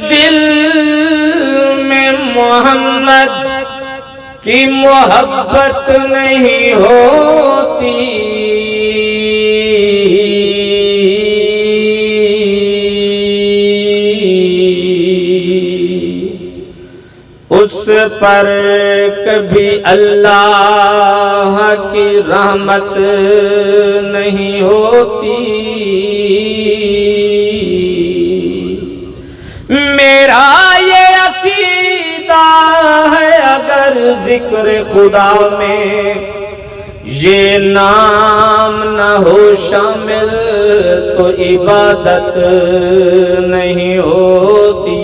दिल में मोहम्मद की मोहब्बत नहीं होती, उस पर कभी अल्लाह की रहमत नहीं होती। मेरा ये अकीदा है, अगर जिक्र खुदा में ये नाम न हो शामिल तो इबादत नहीं होती।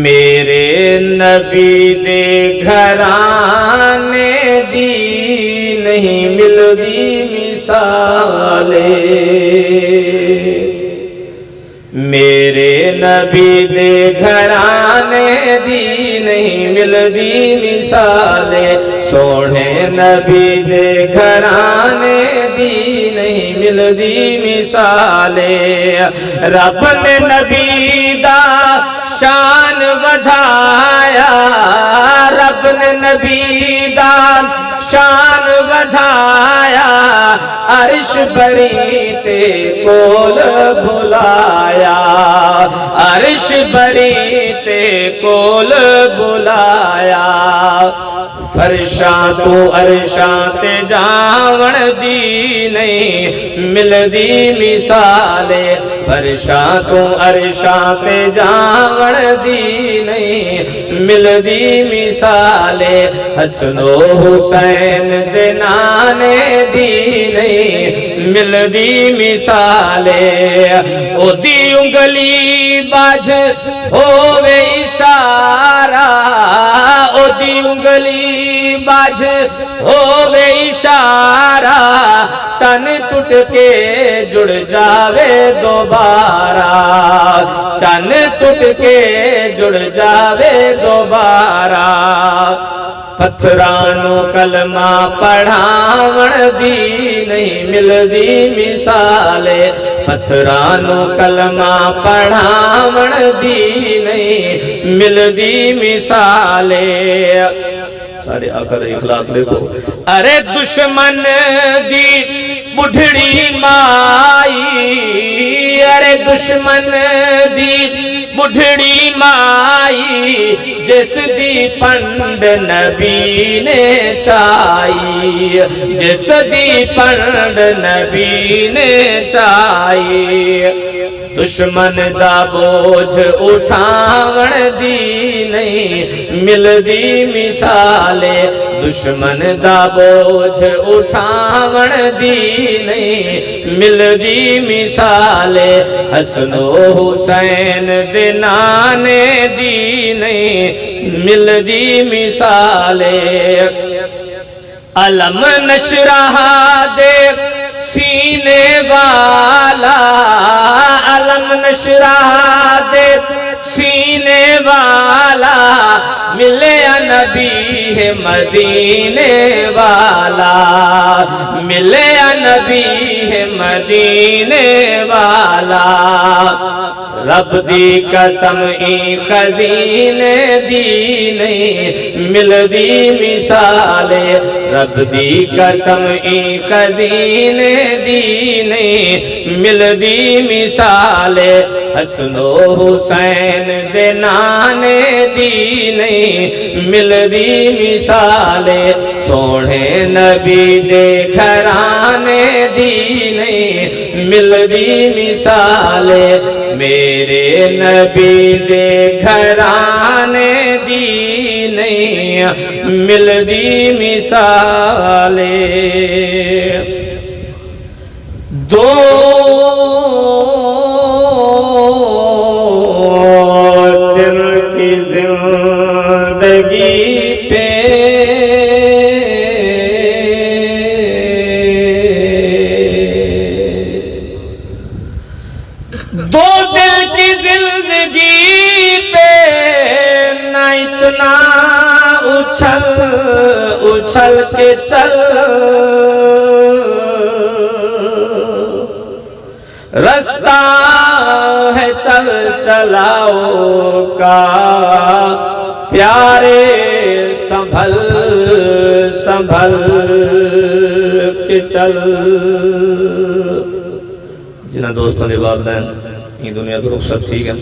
मेरे नबी दे घराने दी नहीं मिलदी मिसाले, मेरे नबी दे घराने दी नहीं मिलदी मिसाले, सोने नबी दे घराने दी नहीं मिलदी मिसाले। रब ने नबी दा शान वधाया, रब ने नबी दा शान वधाया, अर्श बरी ते कोल बुलाया, अर्श बरी ते कोल बुलाया। फरशा तो अरशा ते जावण दी नहीं मिलदी मिसाले, फरशा तो अरशा ते जावण दी नहीं मिलदी मिसाले। हसनो हुसैन दे नाने दी नहीं मिलदी मिसाले, ओदी उंगली बाज होवे इशारा, ओदी उंगली बाज होवे इशारा, चन टूट के जुड़ जावे दोबारा, चन टूट के जुड़ जावे दोबारा। पत्थरानू कलमा पढ़ावण दी नहीं मिलदी मिसाले, पत्थरानू कलमा पढ़ावण दी नहीं मिलदी मिसाले। सारे आकर इखलाक देखो। अरे दुश्मन दी बुढ़ड़ी माई, अरे दुश्मन दी बुढ़ड़ी माई, जिस दी पंड नबी ने चाई, जिस दी पंड नबी ने चाई। दुश्मन दा बोझ उठावण दी नहीं मिलदी मिसाले, दुश्मन दा बोझ उठावण दी नहीं मिलदी मिसाले। हसनो हुसैन दे नाने दी नहीं मिलदी मिसाले। अलम नशरह दे सीने वाला, अलम नशरह दे सीने वाला, मिले नबी है मदीने वाला, मिले नबी है मदीने वाला। रब दी कसम ई खजीने दी नहीं मिलदी मिसाले, रब दी कसम ई खजीने दी नहीं मिलदी मिसाले। हसनो हुसैन दे नाने दी नहीं मिलदी मिसाले, सोने नबी दे घराने दी नहीं मिलदी मिसाले। मेरे नबी दे घराने दी नहीं मिलदी मिसाले। दो दिन की जिंदगी पे दो दिल की जिंदगी पे न इतना उछल उछल के चल, रास्ता है चल चलाओ का, प्यारे संभल संभल के चल। जिन्हें दोस्तों ने वालदैन ये दुनिया तो रुखसत थी है,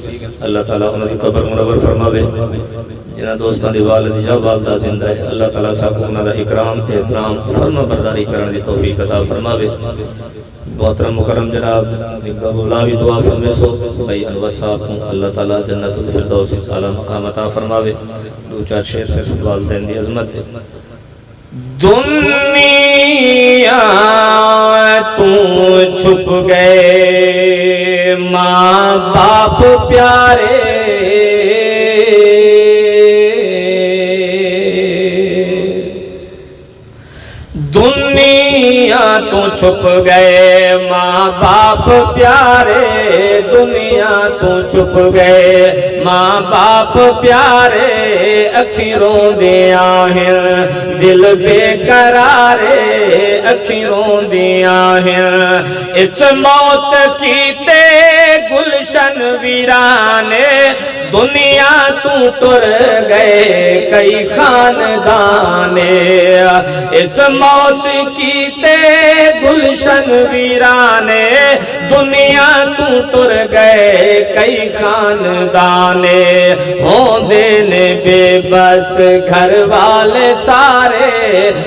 अल्लाह ताला उन्हें कब्र मुनव्वर फरमावे। जिन्हें दोस्तों की वालिद या वालदा जिंदा है, अल्लाह ताला सबको उन्हें इकराम एहतराम फरमा बरदारी करने की तौफीक अता फरमावे। मोहतरम मुकरम जनाब भी दुआ फरमे सो भाई अनवर साहब को अल्लाह ताला जन्नतुल फिरदौस आला मकाम अता फरमावे। दो चार शेर से वालिदैन दी अजमत। दुनिया तू छुप गए माँ बाप प्यारे, दुनिया तो छुप गए माँ बाप प्यारे, दुनिया तो छुप गए माँ बाप प्यारे। अखिरों दिया है दिल बेकरारे, अखिरों दिया है इस मौत की ते गुलशन वीराने। दुनिया तू तुर गए कई खानदाने, इस मौत की ते गुलशन वीराने। दुनिया तू तुर गए कई खानदाने, हो देने बेबस घर वाले सारे,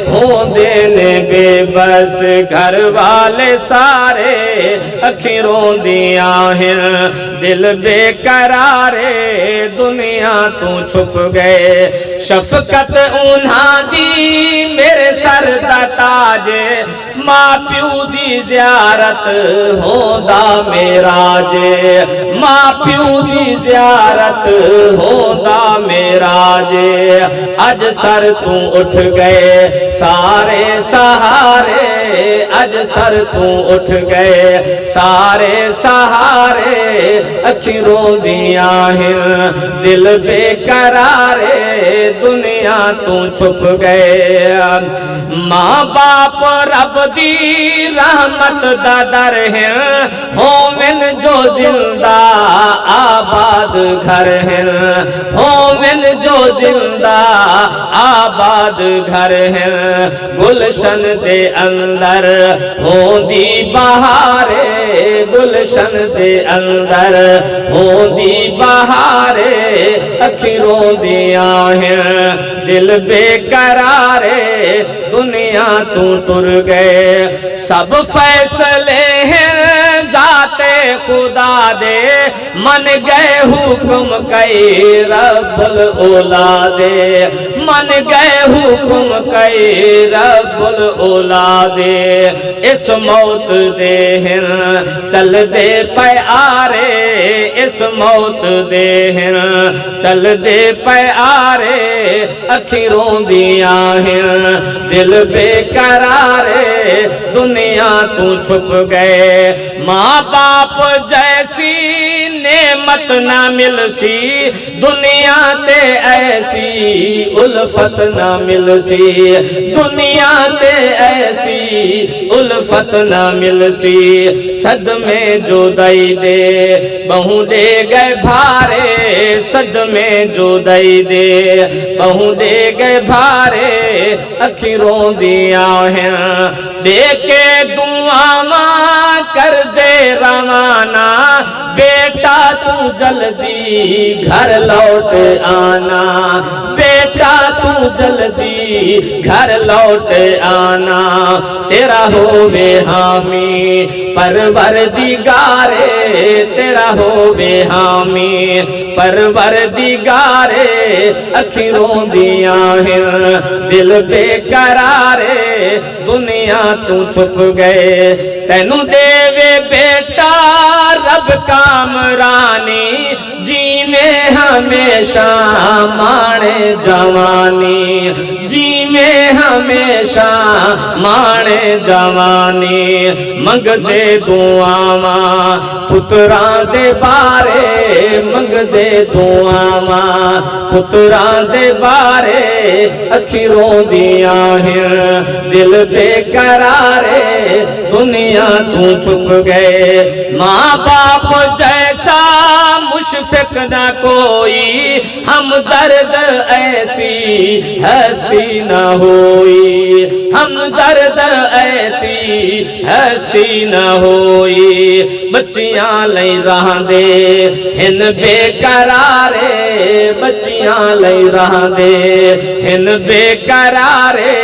हो देने बेबस घर वाले सारे। अखिरों दिया है दिल बेकरारे, दुनिया तू छुप गए। शफकत उन्हा दी मेरे सर दा ताजे, माँ प्यू दी ज़ियारत होंदा मेरा जे, माँ प्यू दी ज़ियारत होंदा मेरा जे। अज सर तू उठ गए सारे सहारे, अज सर तू उठ गए सारे सहारे। अखिरों दिया है दिल बेकरारे, दुनिया तू छुप गए। माँ बाप रब दी रहमत दा दर है, होमिन जो जिंदा आबाद घर है, होमिन जो जिंदा आबाद घर है। गुलशन दे अंदर होंदी बहारे, गुलशन दे अंदर होंदी बहारे। अखिरों दिया है दिल बेकरारे, दुनिया तू तुर गए। सब फैसले हैं जाते खुदा दे, मन गए हुक्म कई रब्बुल औलादे, मन गए हुक्म कई रब्बुल औलादे। इस मौत दे हैं चल दे पे आरे, इस मौत दे हैं चल दे पे आरे। अखिरों दिया है दिल बेकरारे, दुनिया तू छुप गए। माँ बाप जैसी नेमत ना मिलसी, दुनिया ते ऐसी उल्फत ना मिलसी, दुनिया ते ऐसी उल्फत ना मिलसी। सदमे जुदाई दे बहु दे गए भारे, सदमे जुदाई दे बहु दे गए भारे। अखिरों दिया है देखे दुआवा कर दे रवाना, बेटा तू जल्दी घर लौट आना, बेटा तू जल्दी घर लौट आना। तेरा होवे हामी परवरदिगारे, तेरा होवे हामी परवरदिगारे। अखिरों दिया है दिल बेकरारे, दुनिया तू छुप गए। तेनू देवे बेटा रब कामरानी, जीवे हमेशा माणे जवानी, जीवे हमेशा माणे जवानी मंगदे दुआवा पुत्रा दे बारे मंगदे दुआवा पुत्रा दे बारे अखी रोंदियां हैं दिल बेकरारे दुनिया तू छुप गए माँ बाप जैसा मुशफिक न कोई हम दर्द ऐसी हस्ती न होई हम दर्द ऐसी हस्ती न होई बच्चियां लई रहंदे हिन बेकरारे बच्चियां लई रहंदे हिन बेकरारे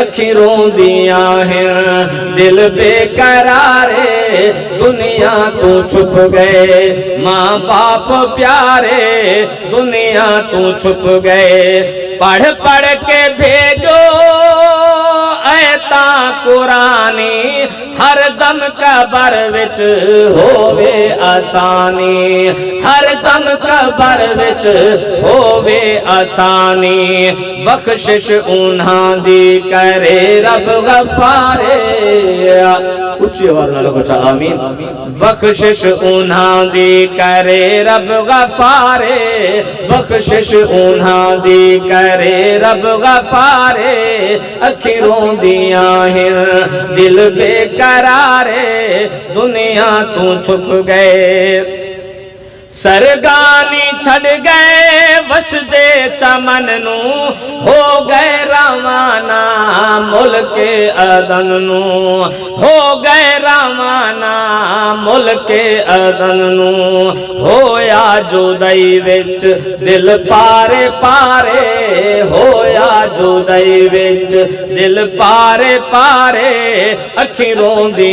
अखी रोंदियां हैं दिल बेकरारे दुनिया तू छुप गए माँ बाप प्यारे दुनिया तू छुप गए पढ़ पढ़ के भेजो ऐता कुरानी हर दम कबर विच होवे आसानी हर दम कबर विच होवे आसानी बख्शिश उन्हां दी करे रब गफारे उच्ची आवाज नाल कहो आमीन बख्शिश उन्हां दी करे रब गफारे बख्शिश उन्हां दी करे रब गफारे अखी रोंदियां हैं दिल बेकरारे दुनिया तू छुप गए सरगानी छड़ गए वसदे चमन नू हो गए रवाना मुल्क अदन नू हो गए रवाना मुल्क अदन नू होया जुदाई विच दिल पारे पारे होया जुदाई विच दिल पारे पारे अखी रोंदी